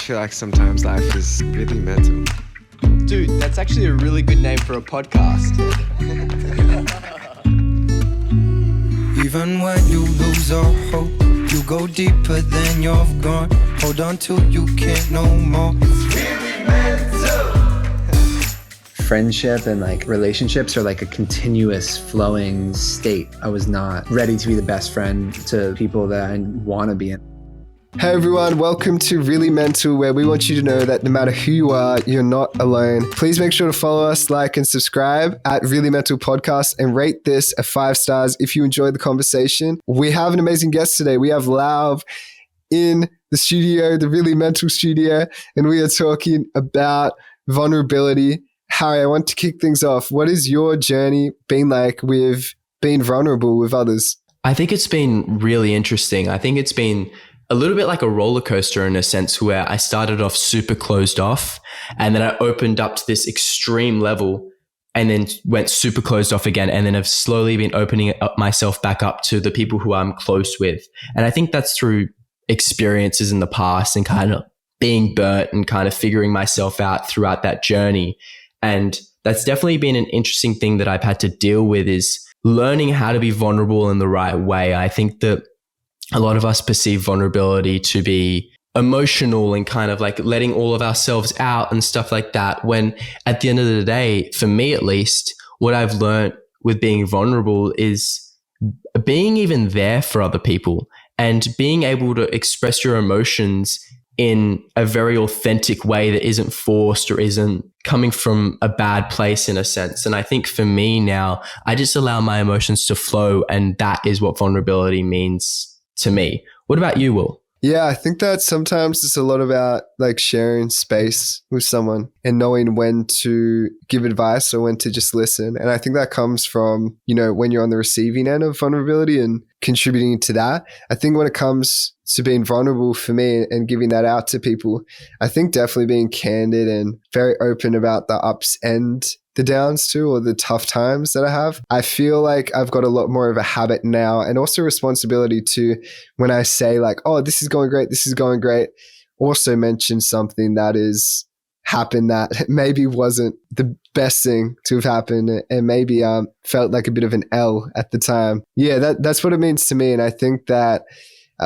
feel like sometimes life is really mental. Dude, that's actually a really good name for a podcast. Even when you lose all hope, you go deeper than you've gone. Hold on till you can't no more. It's really mental. Friendship and like relationships are like a continuous flowing state. I was not ready to be the best friend to people that I want to be in. Hey everyone, welcome to Really Mental, where we want you to know that no matter who you are, you're not alone. Please make sure to follow us, like and subscribe at Really Mental Podcast and rate this a 5 stars if you enjoyed the conversation. We have an amazing guest today. We have Lauv in the studio, the Really Mental studio, and we are talking about vulnerability. Harry, I want to kick things off. What has your journey been like with being vulnerable with others? I think it's been really interesting. I think it's been a little bit like a roller coaster in a sense, where I started off super closed off and then I opened up to this extreme level and then went super closed off again. And then I've slowly been opening up myself back up to the people who I'm close with. And I think that's through experiences in the past and kind of being burnt and kind of figuring myself out throughout that journey. And that's definitely been an interesting thing that I've had to deal with, is learning how to be vulnerable in the right way. I think that a lot of us perceive vulnerability to be emotional and kind of like letting all of ourselves out and stuff like that. When at the end of the day, for me at least, what I've learned with being vulnerable is being even there for other people and being able to express your emotions in a very authentic way that isn't forced or isn't coming from a bad place in a sense. And I think for me now, I just allow my emotions to flow, and that is what vulnerability means to me. What about you, Will? Yeah, I think that sometimes it's a lot about like sharing space with someone and knowing when to give advice or when to just listen. And I think that comes from, when you're on the receiving end of vulnerability and contributing to that. I think when it comes to being vulnerable for me and giving that out to people, I think definitely being candid and very open about the ups and the downs too, or the tough times that I have. I feel like I've got a lot more of a habit now, and also responsibility to, when I say like, oh, this is going great, also mention something that is happened that maybe wasn't the best thing to have happened and maybe felt like a bit of an L at the time. Yeah, that's what it means to me. And I think that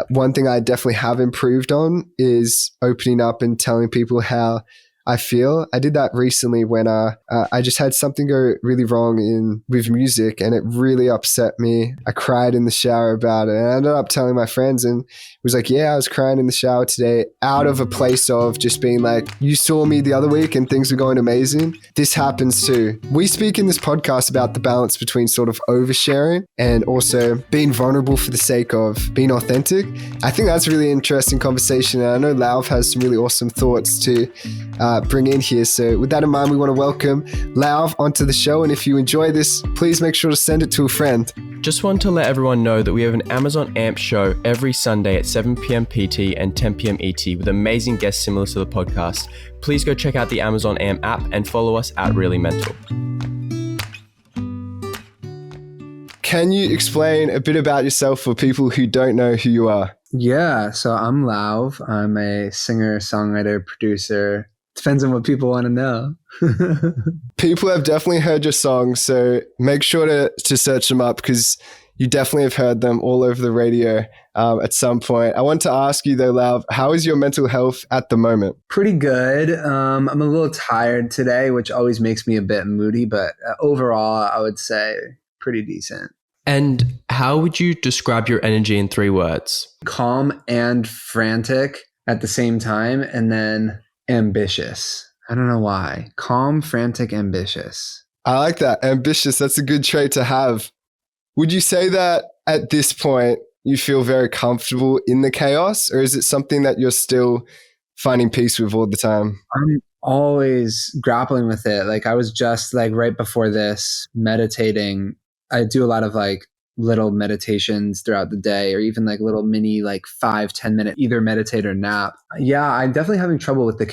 one thing I definitely have improved on is opening up and telling people how I feel. I did that recently when I just had something go really wrong with music, and it really upset me. I cried in the shower about it, and I ended up telling my friends, and it was like, yeah, I was crying in the shower today, out of a place of just being like, you saw me the other week and things were going amazing. This happens too. We speak in this podcast about the balance between sort of oversharing and also being vulnerable for the sake of being authentic. I think that's a really interesting conversation, and I know Lauv has some really awesome thoughts to bring in here. So with that in mind, we want to welcome Lauv onto the show. And if you enjoy this, please make sure to send it to a friend. Just want to let everyone know that we have an Amazon AMP show every Sunday at 7 p.m. PT and 10 p.m. ET with amazing guests similar to the podcast. Please go check out the Amazon AMP app and follow us at Really Mental. Can you explain a bit about yourself for people who don't know who you are? Yeah, so I'm Lauv. I'm a singer, songwriter, producer. Depends on what people want to know. People have definitely heard your songs, so make sure to search them up, because you definitely have heard them all over the radio at some point. I want to ask you though, Lauv, how is your mental health at the moment? Pretty good. I'm a little tired today, which always makes me a bit moody, but overall, I would say pretty decent. And how would you describe your energy in 3 words? Calm and frantic at the same time, and then ambitious. I don't know why. Calm, frantic, ambitious. I like that. Ambitious. That's a good trait to have. Would you say that at this point you feel very comfortable in the chaos, or is it something that you're still finding peace with all the time? I'm always grappling with it. Like I was just like right before this meditating. I do a lot of like little meditations throughout the day, or even like little mini like 5-10 minute either meditate or nap. Yeah, I'm definitely having trouble with the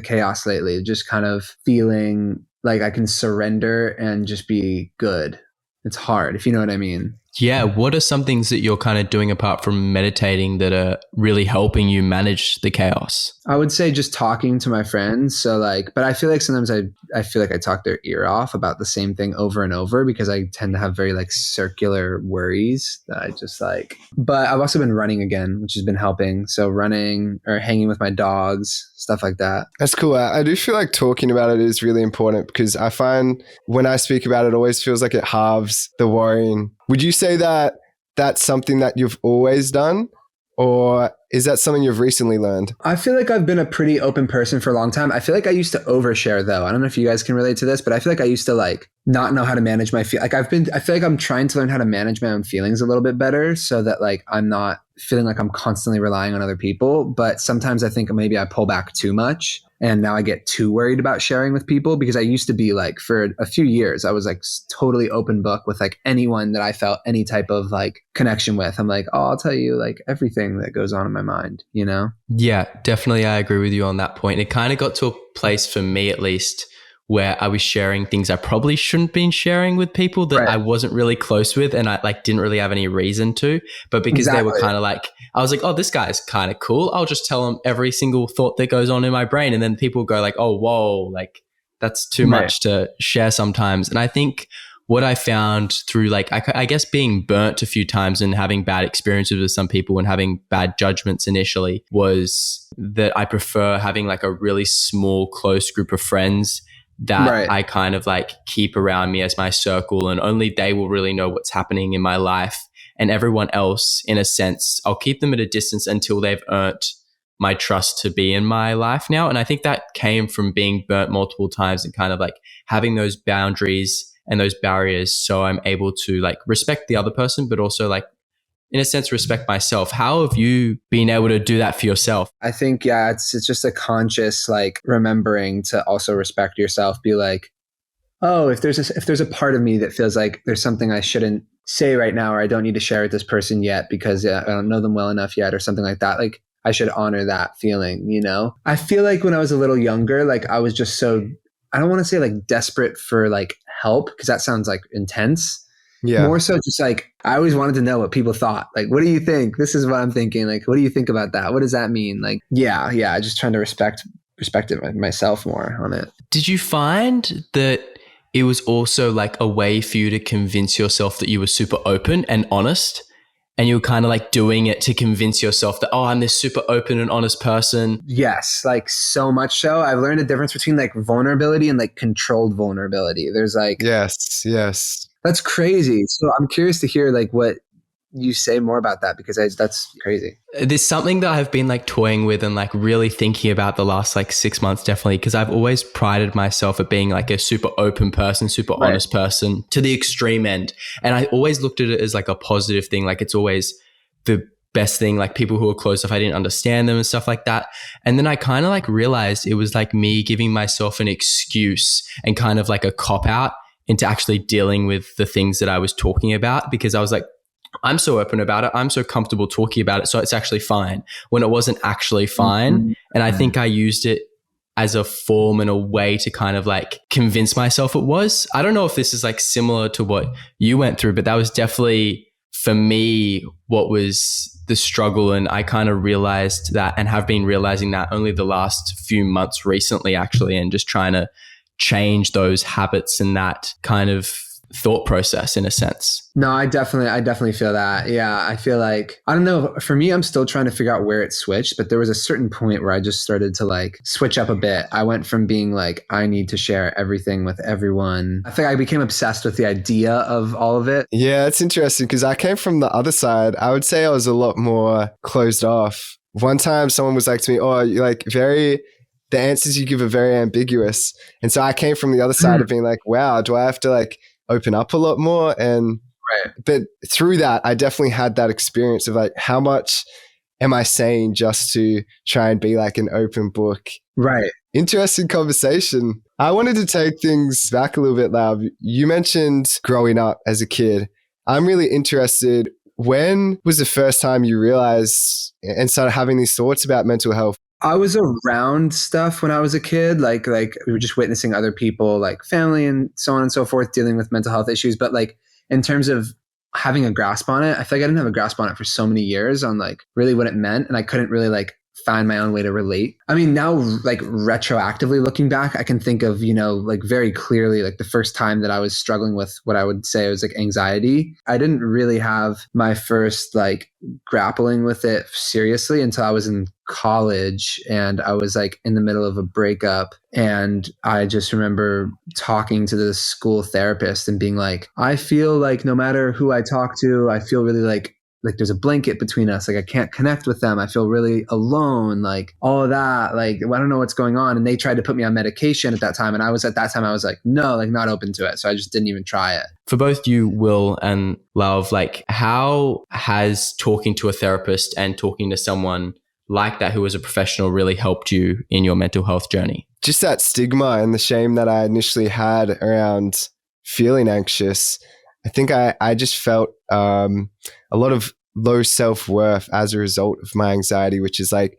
chaos lately. Just kind of feeling like I can surrender and just be good. It's hard, if you know what I mean. Yeah. What are some things that you're kind of doing apart from meditating that are really helping you manage the chaos? I would say just talking to my friends. So like, but I feel like sometimes I feel like I talk their ear off about the same thing over and over because I tend to have very like circular worries that I just like, but I've also been running again, which has been helping. So running or hanging with my dogs, stuff like that. That's cool. I do feel like talking about it is really important because I find when I speak about it, it always feels like it halves the worrying. Would you say that that's something that you've always done? Or is that something you've recently learned? I feel like I've been a pretty open person for a long time. I feel like I used to overshare though. I don't know if you guys can relate to this, but I feel like I used to like not know how to manage my feel. Like I feel like I'm trying to learn how to manage my own feelings a little bit better so that like I'm not feeling like I'm constantly relying on other people. But sometimes I think maybe I pull back too much. And now I get too worried about sharing with people because I used to be like, for a few years, I was like totally open book with like anyone that I felt any type of like connection with. I'm like, oh, I'll tell you like everything that goes on in my mind, you know? Yeah, definitely. I agree with you on that point. It kind of got to a place for me, at least, where I was sharing things I probably shouldn't been sharing with people that I wasn't really close with and I like didn't really have any reason to, but because they were kind of like, I was like, oh, this guy's kind of cool. I'll just tell him every single thought that goes on in my brain. And then people go like, oh, whoa, like that's too much to share sometimes. And I think what I found through like, I guess being burnt a few times and having bad experiences with some people and having bad judgments initially was that I prefer having like a really small, close group of friends that I kind of like keep around me as my circle, and only they will really know what's happening in my life. And everyone else, in a sense, I'll keep them at a distance until they've earned my trust to be in my life now. And I think that came from being burnt multiple times and kind of like having those boundaries and those barriers. So I'm able to like respect the other person, but also like, in a sense, respect myself. How have you been able to do that for yourself? I think, yeah, it's just a conscious like remembering to also respect yourself. Be like, oh, if there's a part of me that feels like there's something I shouldn't say right now, or I don't need to share with this person yet because I don't know them well enough yet, or something like that. Like I should honor that feeling, you know? I feel like when I was a little younger, like I was just so, I don't want to say like desperate for like help because that sounds like intense. Yeah. More so just like, I always wanted to know what people thought. Like, what do you think? This is what I'm thinking. Like, what do you think about that? What does that mean? Like, yeah. Just trying to respect it myself more on it. Did you find that it was also like a way for you to convince yourself that you were super open and honest? And you were kind of like doing it to convince yourself that, oh, I'm this super open and honest person. Yes, like so much so. I've learned the difference between like vulnerability and like controlled vulnerability. There's like... Yes. That's crazy. So I'm curious to hear like what you say more about that because that's crazy. There's something that I've been like toying with and like really thinking about the last like 6 months, definitely, because I've always prided myself at being like a super open person, super honest person to the extreme end. And I always looked at it as like a positive thing. Like it's always the best thing, like people who are close, if I didn't understand them and stuff like that. And then I kind of like realized it was like me giving myself an excuse and kind of like a cop out into actually dealing with the things that I was talking about, because I was like, I'm so open about it. I'm so comfortable talking about it. So it's actually fine, when it wasn't actually fine. Mm-hmm. And I think I used it as a form and a way to kind of like convince myself it was. I don't know if this is like similar to what you went through, but that was definitely for me what was the struggle. And I kind of realized that and have been realizing that only the last few months recently, actually, and just trying to change those habits and that kind of thought process in a sense. No, I definitely feel that. Yeah. I feel like, I don't know, for me, I'm still trying to figure out where it switched, but there was a certain point where I just started to like switch up a bit. I went from being like, I need to share everything with everyone. I think I became obsessed with the idea of all of it. Yeah, it's interesting because I came from the other side. I would say I was a lot more closed off. One time someone was like to me, oh, you're like the answers you give are very ambiguous. And so I came from the other side of being like, wow, do I have to like open up a lot more? And but through that, I definitely had that experience of like, how much am I saying just to try and be like an open book? Right. Interesting conversation. I wanted to take things back a little bit, Lauv. You mentioned growing up as a kid. I'm really interested. When was the first time you realized and started having these thoughts about mental health? I was around stuff when I was a kid, like we were just witnessing other people, like family and so on and so forth, dealing with mental health issues. But like in terms of having a grasp on it. I feel like I didn't have a grasp on it for so many years on like really what it meant. And I couldn't really like find my own way to relate. I mean, now like retroactively looking back, I can think of, like very clearly, like the first time that I was struggling with what I would say was like anxiety. I didn't really have my first like grappling with it seriously until I was in college, and I was like in the middle of a breakup. And I just remember talking to the school therapist and being like, I feel like no matter who I talk to, I feel really like there's a blanket between us. Like I can't connect with them. I feel really alone, like all of that. Like, I don't know what's going on. And they tried to put me on medication at that time. And I was like, no, like not open to it. So I just didn't even try it. For both you, Will and Lauv, like how has talking to a therapist and talking to someone like that who was a professional really helped you in your mental health journey? Just that stigma and the shame that I initially had around feeling anxious. I think I just felt a lot of low self-worth as a result of my anxiety, which is like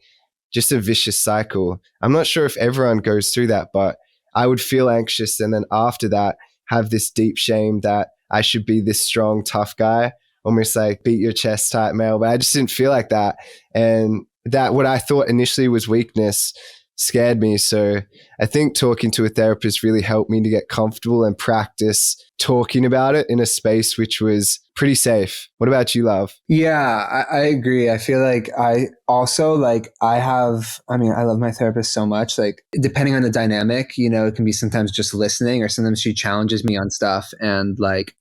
just a vicious cycle. I'm not sure if everyone goes through that, but I would feel anxious and then after that have this deep shame that I should be this strong, tough guy, almost like beat your chest type male. But I just didn't feel like that. And that what I thought initially was weakness scared me. So I think talking to a therapist really helped me to get comfortable and practice talking about it in a space which was pretty safe. What about you, Lauv? Yeah, I agree. I feel like I also like I love my therapist so much. Like depending on the dynamic, it can be sometimes just listening or sometimes she challenges me on stuff. And like,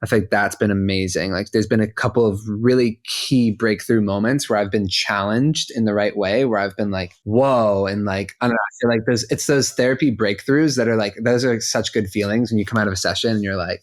I think that's been amazing. Like there's been a couple of really key breakthrough moments where I've been challenged in the right way, where I've been like, whoa. And like, I don't know, I feel like it's those therapy breakthroughs that are like, those are such good feelings when you come out of a session and you're like,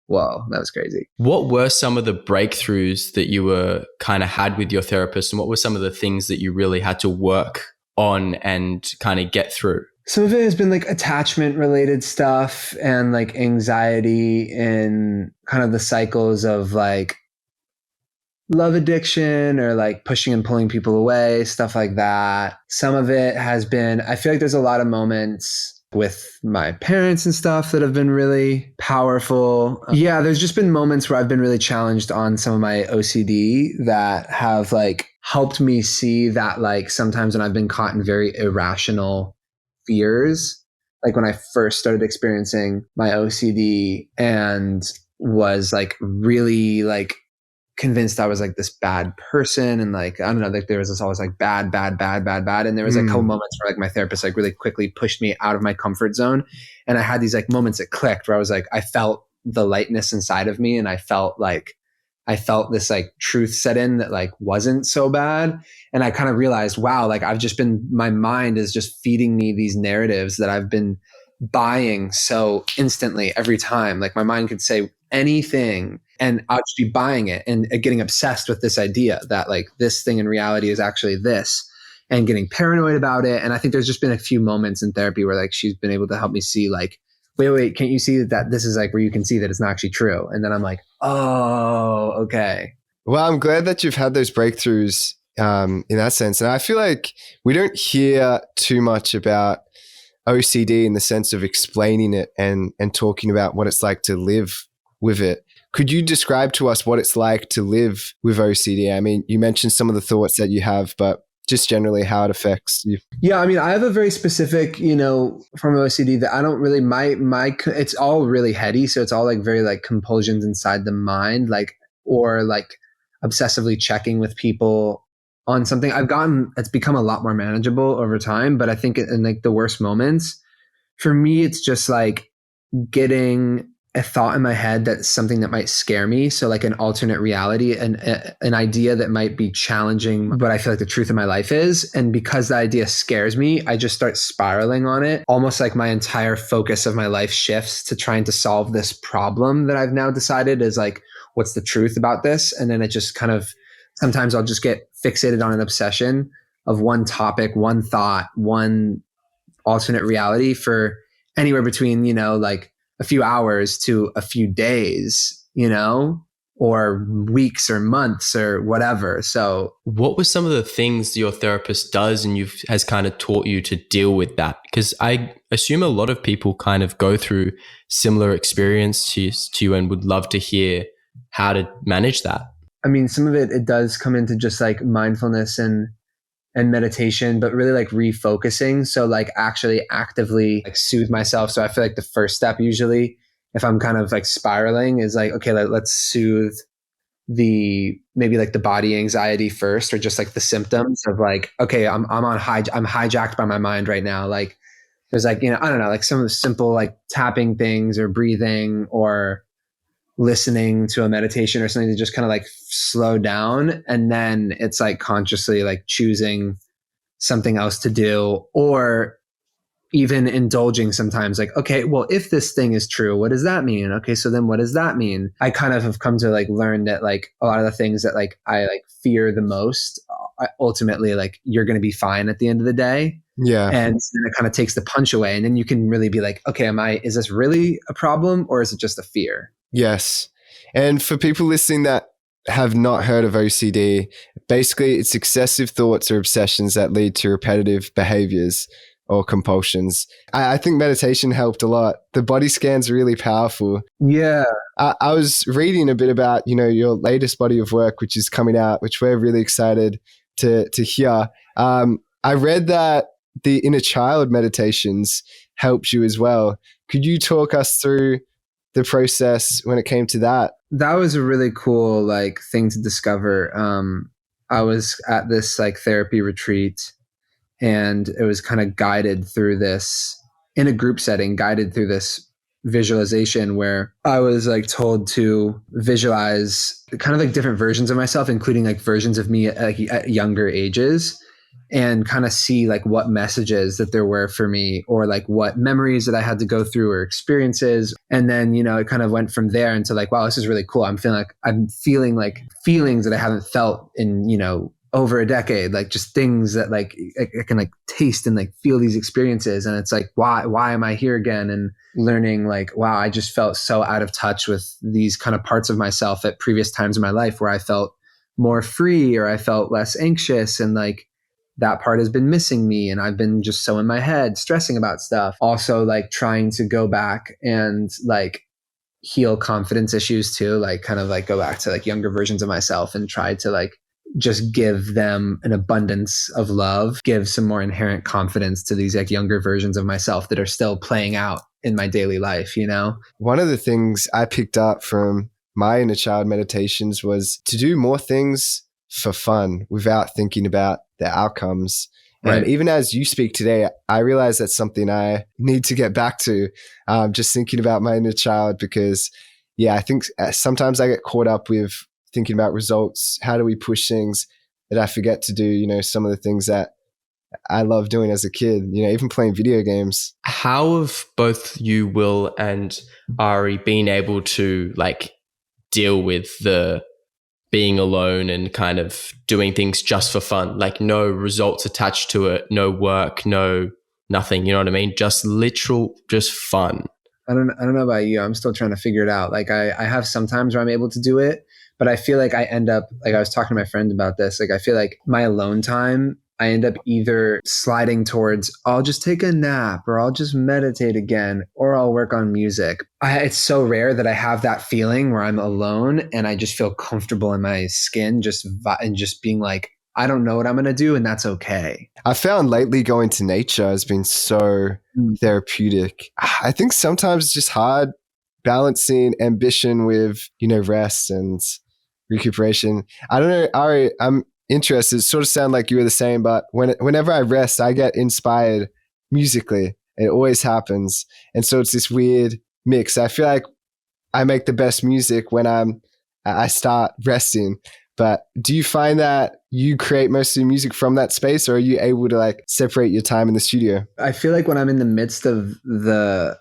whoa, that was crazy. What were some of the breakthroughs that you were kind of had with your therapist? And what were some of the things that you really had to work on and kind of get through? Some of it has been like attachment related stuff and like anxiety and kind of the cycles of like love addiction or like pushing and pulling people away, stuff like that. Some of it has been, I feel like there's a lot of moments with my parents and stuff that have been really powerful. Yeah, there's just been moments where I've been really challenged on some of my OCD that have like helped me see that like sometimes when I've been caught in very irrational fears, like when I first started experiencing my OCD and was like really like convinced I was like this bad person and like I don't know, like there was this always like bad, and there was like a couple moments where like my therapist like really quickly pushed me out of my comfort zone, and I had these like moments that clicked where I was like I felt the lightness inside of me and I felt this like truth set in that like wasn't so bad. And I kind of realized, wow, like my mind is just feeding me these narratives that I've been buying so instantly every time. Like my mind could say anything and I'll just be buying it and getting obsessed with this idea that like this thing in reality is actually this and getting paranoid about it. And I think there's just been a few moments in therapy where like she's been able to help me see like, wait, can't you see that this is like where you can see that it's not actually true? And then I'm like, oh, okay. Well, I'm glad that you've had those breakthroughs in that sense. And I feel like we don't hear too much about OCD in the sense of explaining it and talking about what it's like to live with it. Could you describe to us what it's like to live with OCD? I mean, you mentioned some of the thoughts that you have, but just generally how it affects you. Yeah, I mean, I have a very specific, from OCD that I don't really, it's all really heady. So it's all like very like compulsions inside the mind, like, or like obsessively checking with people on something. It's become a lot more manageable over time, but I think in like the worst moments, for me, it's just like getting a thought in my head that's something that might scare me. So like an alternate reality and an idea that might be challenging what I feel like the truth of my life is. And because the idea scares me, I just start spiraling on it. Almost like my entire focus of my life shifts to trying to solve this problem that I've now decided is like, what's the truth about this? And then it just kind of, sometimes I'll just get fixated on an obsession of one topic, one thought, one alternate reality for anywhere between, like a few hours to a few days, or weeks or months or whatever. So what were some of the things your therapist does and has kind of taught you to deal with that? Because I assume a lot of people kind of go through similar experience to you and would love to hear how to manage that? I mean, some of it does come into just like mindfulness and meditation, but really like refocusing. So like actually actively like soothe myself. So I feel like the first step usually, if I'm kind of like spiraling, is like, okay, let's soothe maybe like the body anxiety first, or just like the symptoms of like, okay, I'm hijacked by my mind right now. Like there's like, I don't know, like some of the simple like tapping things or breathing or listening to a meditation or something to just kind of like slow down. And then it's like consciously like choosing something else to do, or even indulging sometimes like, okay, well, if this thing is true, what does that mean? Okay, so then what does that mean? I kind of have come to like learn that like a lot of the things that like I like fear the most, ultimately like you're going to be fine at the end of the day. Yeah. And then it kind of takes the punch away. And then you can really be like, okay, is this really a problem, or is it just a fear? Yes. And for people listening that have not heard of OCD, basically it's excessive thoughts or obsessions that lead to repetitive behaviors or compulsions. I think meditation helped a lot. The body scan's really powerful. Yeah. I was reading a bit about, your latest body of work, which is coming out, which we're really excited to hear. I read that the inner child meditations helped you as well. Could you talk us through the process when it came to that? That was a really cool like thing to discover. I was at this like therapy retreat, and it was kind of guided through this in a group setting, guided through this visualization where I was like told to visualize kind of like different versions of myself, including like versions of me at younger ages, and kind of see like what messages that there were for me, or like what memories that I had to go through or experiences. And then, it kind of went from there into like, wow, this is really cool. I'm feeling like feelings that I haven't felt in, over a decade, like just things that like I can like taste and like feel these experiences. And it's like, why am I here again? And learning like, wow, I just felt so out of touch with these kind of parts of myself at previous times in my life where I felt more free, or I felt less anxious, and like that part has been missing me, and I've been just so in my head stressing about stuff. Also like trying to go back and like heal confidence issues too, like kind of like go back to like younger versions of myself and try to like just give them an abundance of love, give some more inherent confidence to these like younger versions of myself that are still playing out in my daily life, One of the things I picked up from my inner child meditations was to do more things for fun without thinking about the outcomes. Right. And even as you speak today, I realize that's something I need to get back to, just thinking about my inner child, because I think sometimes I get caught up with thinking about results. How do we push things that I forget to do, some of the things that I love doing as a kid, even playing video games. How have both you, Will, and Ari been able to like deal with the being alone and kind of doing things just for fun, like no results attached to it, no work, no nothing, you know what I mean? Just fun. I don't know about you. I'm still trying to figure it out. Like I have some times where I'm able to do it, but I feel like I end up, like I was talking to my friend about this, like I feel like my alone time, I end up either sliding towards, I'll just take a nap, or I'll just meditate again, or I'll work on music. It's so rare that I have that feeling where I'm alone and I just feel comfortable in my skin, and just being like, I don't know what I'm going to do, and that's okay. I found lately going to nature has been so therapeutic. I think sometimes it's just hard balancing ambition with, rest and recuperation. I don't know, Ari, I'm interested. It sort of sound like you were the same, but whenever I rest, I get inspired musically. It always happens. And so it's this weird mix. I feel like I make the best music when I start resting. But do you find that you create most of the music from that space, or are you able to like separate your time in the studio? I feel like when I'm in the midst of a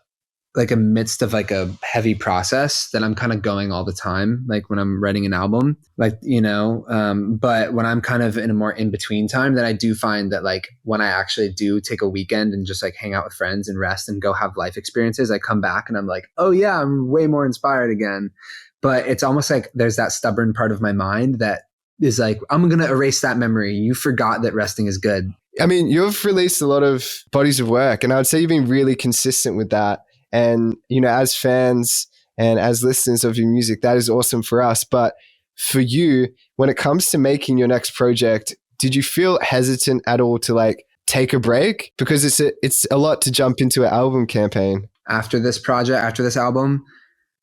heavy process, that I'm kind of going all the time, like when I'm writing an album, but when I'm kind of in a more in-between time, then I do find that like when I actually do take a weekend and just like hang out with friends and rest and go have life experiences, I come back and I'm like, oh yeah, I'm way more inspired again. But it's almost like there's that stubborn part of my mind that is like, I'm going to erase that memory. You forgot that resting is good. I mean, you've released a lot of bodies of work, and I would say you've been really consistent with that. And, as fans And as listeners of your music, that is awesome for us. But for you, when it comes to making your next project, did you feel hesitant at all to like take a break? Because it's a lot to jump into an album campaign. After this project, after this album,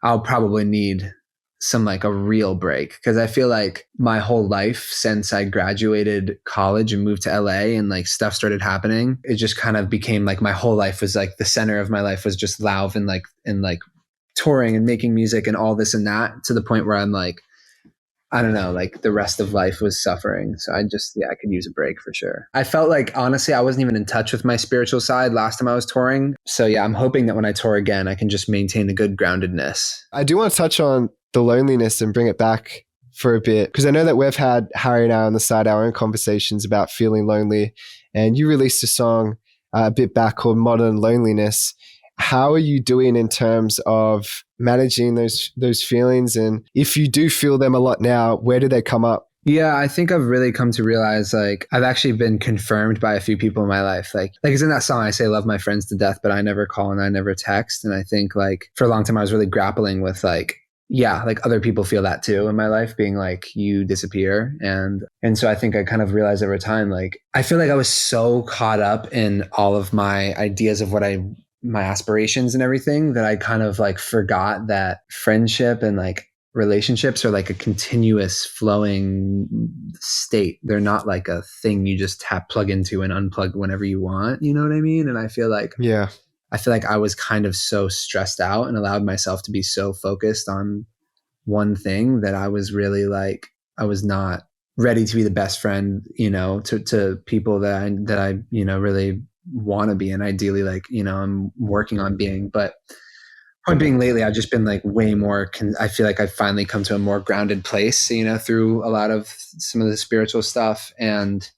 I'll probably need some like a real break, because I feel like my whole life since I graduated college and moved to LA and like stuff started happening, it just kind of became like my whole life was like the center of my life was just Lauv and like touring and making music and all this and that, to the point where I'm like, I don't know, like the rest of life was suffering. So I could use a break for sure. I felt like, honestly, I wasn't even in touch with my spiritual side last time I was touring. So yeah, I'm hoping that when I tour again, I can just maintain a good groundedness. I do want to touch on the loneliness and bring it back for a bit, because I know that we've had, Harry and I on the side, our own conversations about feeling lonely. And you released a song a bit back called Modern Loneliness. How are you doing in terms of managing those feelings? And if you do feel them a lot now, where do they come up? Yeah, I think I've really come to realize, like, I've actually been confirmed by a few people in my life. Like it's in that song, I say, love my friends to death, but I never call and I never text. And I think like for a long time, I was really grappling with like, yeah, like other people feel that too in my life, being like, you disappear. And so I think I kind of realized over time, like, I feel like I was so caught up in all of my ideas of my aspirations and everything, that I kind of like forgot that friendship and like relationships are like a continuous flowing state. They're not like a thing you just plug into and unplug whenever you want. You know what I mean? And I feel like I was kind of so stressed out and allowed myself to be so focused on one thing that I was really like, I was not ready to be the best friend, you know, to people that I, you know, really want to be, and ideally, like, you know, I'm working on being. But point being, lately I've just been like way more I feel like I've finally come to a more grounded place, you know, through a lot of some of the spiritual stuff, and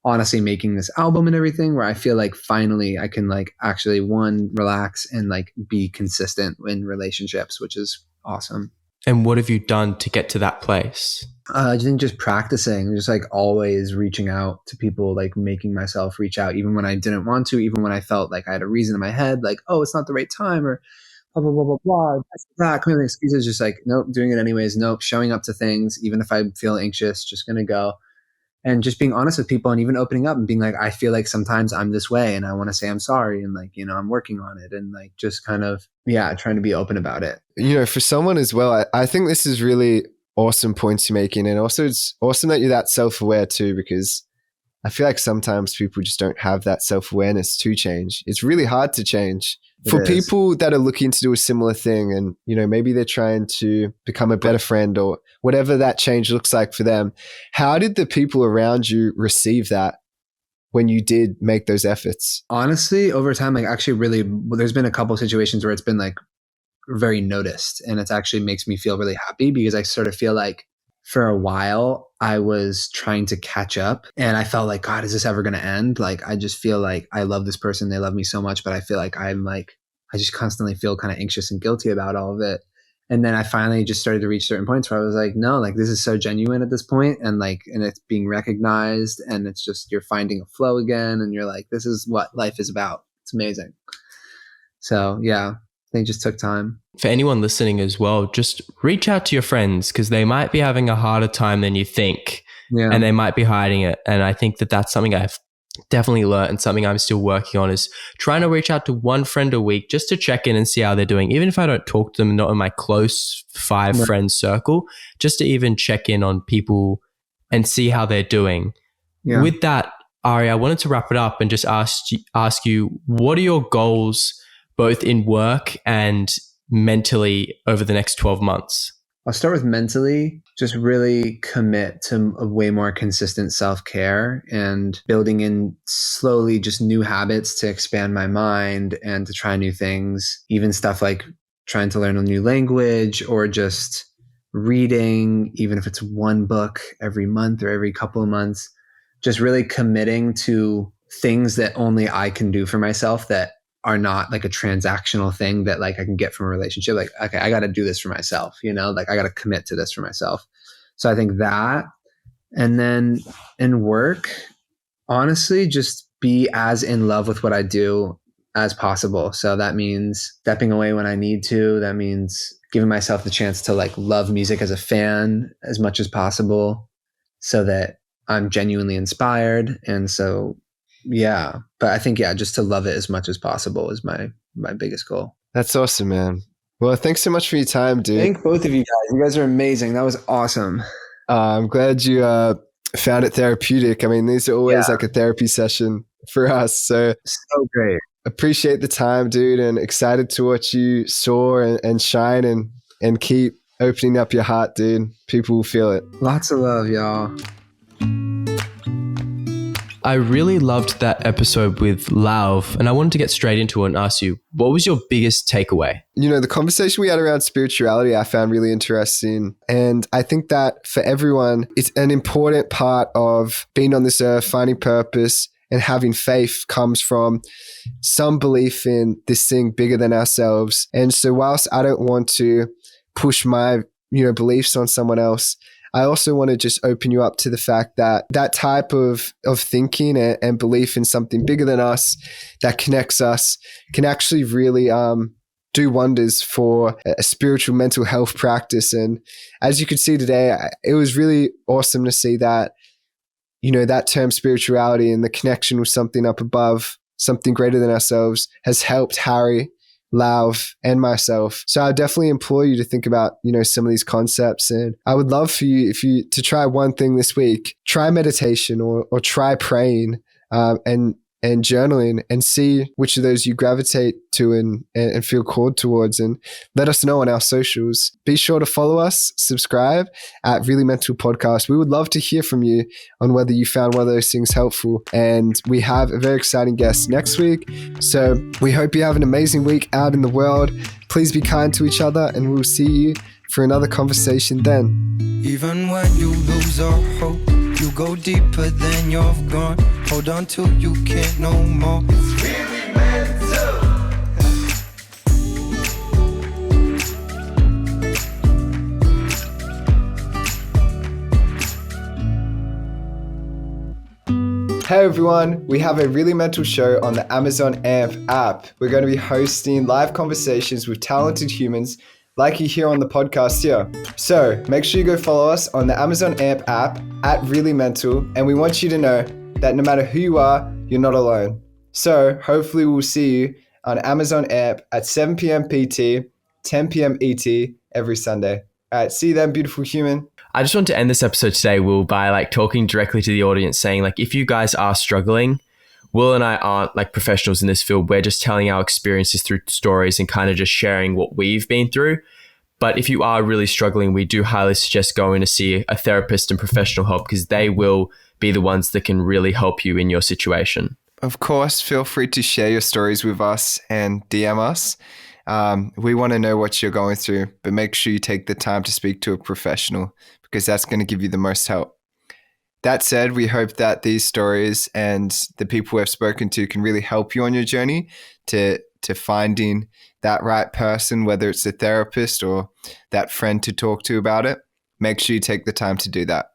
honestly making this album and everything, where I feel like finally I can like actually relax and like be consistent in relationships, which is awesome. And what have you done to get to that place? I think just practicing, just like always reaching out to people, like making myself reach out, even when I didn't want to, even when I felt like I had a reason in my head, like, oh, it's not the right time, or blah, blah, blah, blah, blah. That kind of excuses, just like, nope, doing it anyways. Nope, showing up to things, even if I feel anxious, just going to go. And just being honest with people, and even opening up and being like, I feel like sometimes I'm this way and I want to say I'm sorry, and like, you know, I'm working on it, and like just kind of, yeah, trying to be open about it. You know, for someone as well, I think this is really awesome points you're making. And also it's awesome that you're that self-aware too, because I feel like sometimes people just don't have that self-awareness to change. It's really hard to change. For people that are looking to do a similar thing, and, you know, maybe they're trying to become a better friend or whatever that change looks like for them, how did the people around you receive that when you did make those efforts? Honestly, over time, like actually really, there's been a couple of situations where it's been like very noticed, and it actually makes me feel really happy, because I sort of feel like for a while I was trying to catch up, and I felt like, God, is this ever going to end? Like, I just feel like I love this person. They love me so much, but I feel like I just constantly feel kind of anxious and guilty about all of it. And then I finally just started to reach certain points where I was like, no, like this is so genuine at this point, and it's being recognized, and it's just, you're finding a flow again, and you're like, this is what life is about. It's amazing. So yeah, I think it just took time. For anyone listening as well, just reach out to your friends, because they might be having a harder time than you think, and they might be hiding it. And I think that that's something I've definitely learned, and something I'm still working on, is trying to reach out to one friend a week just to check in and see how they're doing. Even if I don't talk to them, not in my close 5 friends circle, just to even check in on people and see how they're doing. Yeah. With that, Ari, I wanted to wrap it up and just ask you, what are your goals both in work and mentally over the next 12 months? I'll start with mentally. Just really commit to a way more consistent self-care, and building in slowly just new habits to expand my mind and to try new things. Even stuff like trying to learn a new language, or just reading, even if it's one book every month or every couple of months. Just really committing to things that only I can do for myself, that are not like a transactional thing that like I can get from a relationship. Like, okay, I got to do this for myself, you know, like I got to commit to this for myself. So I think that, and then in work, honestly, just be as in love with what I do as possible. So that means stepping away when I need to. That means giving myself the chance to like love music as a fan as much as possible so that I'm genuinely inspired. And so, yeah, but I think, yeah, just to love it as much as possible is my biggest goal. That's awesome, man. Well, thanks so much for your time, dude. Thank both of you guys. You guys are amazing. That was awesome. I'm glad you found it therapeutic. I mean, these are always like a therapy session for us. So great. Appreciate the time, dude, and excited to watch you soar and shine and keep opening up your heart, dude. People will feel it. Lots of love, y'all. I really loved that episode with Lauv, and I wanted to get straight into it and ask you, what was your biggest takeaway? You know, the conversation we had around spirituality, I found really interesting. And I think that for everyone, it's an important part of being on this earth, finding purpose and having faith comes from some belief in this thing bigger than ourselves. And so whilst I don't want to push my, beliefs on someone else, I also want to just open you up to the fact that that type of thinking and belief in something bigger than us that connects us can actually really do wonders for a spiritual mental health practice. And as you could see today, it was really awesome to see that, that term spirituality and the connection with something up above, something greater than ourselves, has helped Harry, Lauv, and myself. So I definitely implore you to think about, some of these concepts. And I would love for you, to try one thing this week, try meditation or try praying and journaling and see which of those you gravitate to and feel called towards, and let us know on our socials. Be sure to follow us, subscribe at Really Mental Podcast. We would love to hear from you on whether you found one of those things helpful. And we have a very exciting guest next week. So we hope you have an amazing week out in the world. Please be kind to each other, and we'll see you for another conversation then. Even when you lose all hope, you go deeper than you've gone. Hold on till you can't no more. It's really meant to. Hey everyone, we have a Really Mental show on the Amazon AMP app. We're going to be hosting live conversations with talented humans like you hear on the podcast here. So make sure you go follow us on the Amazon AMP app at Really Mental, and we want you to know that no matter who you are, you're not alone. So hopefully we'll see you on Amazon AMP at 7 p.m. PT, 10 p.m. ET every Sunday. All right, see you then, beautiful human. I just want to end this episode today, Will, by talking directly to the audience, saying if you guys are struggling, Will and I aren't professionals in this field. We're just telling our experiences through stories and kind of just sharing what we've been through. But if you are really struggling, we do highly suggest going to see a therapist and professional help, because they will be the ones that can really help you in your situation. Of course, feel free to share your stories with us and DM us. We want to know what you're going through, but make sure you take the time to speak to a professional, because that's going to give you the most help. That said, we hope that these stories and the people we've spoken to can really help you on your journey to finding that right person, whether it's a therapist or that friend to talk to about it. Make sure you take the time to do that.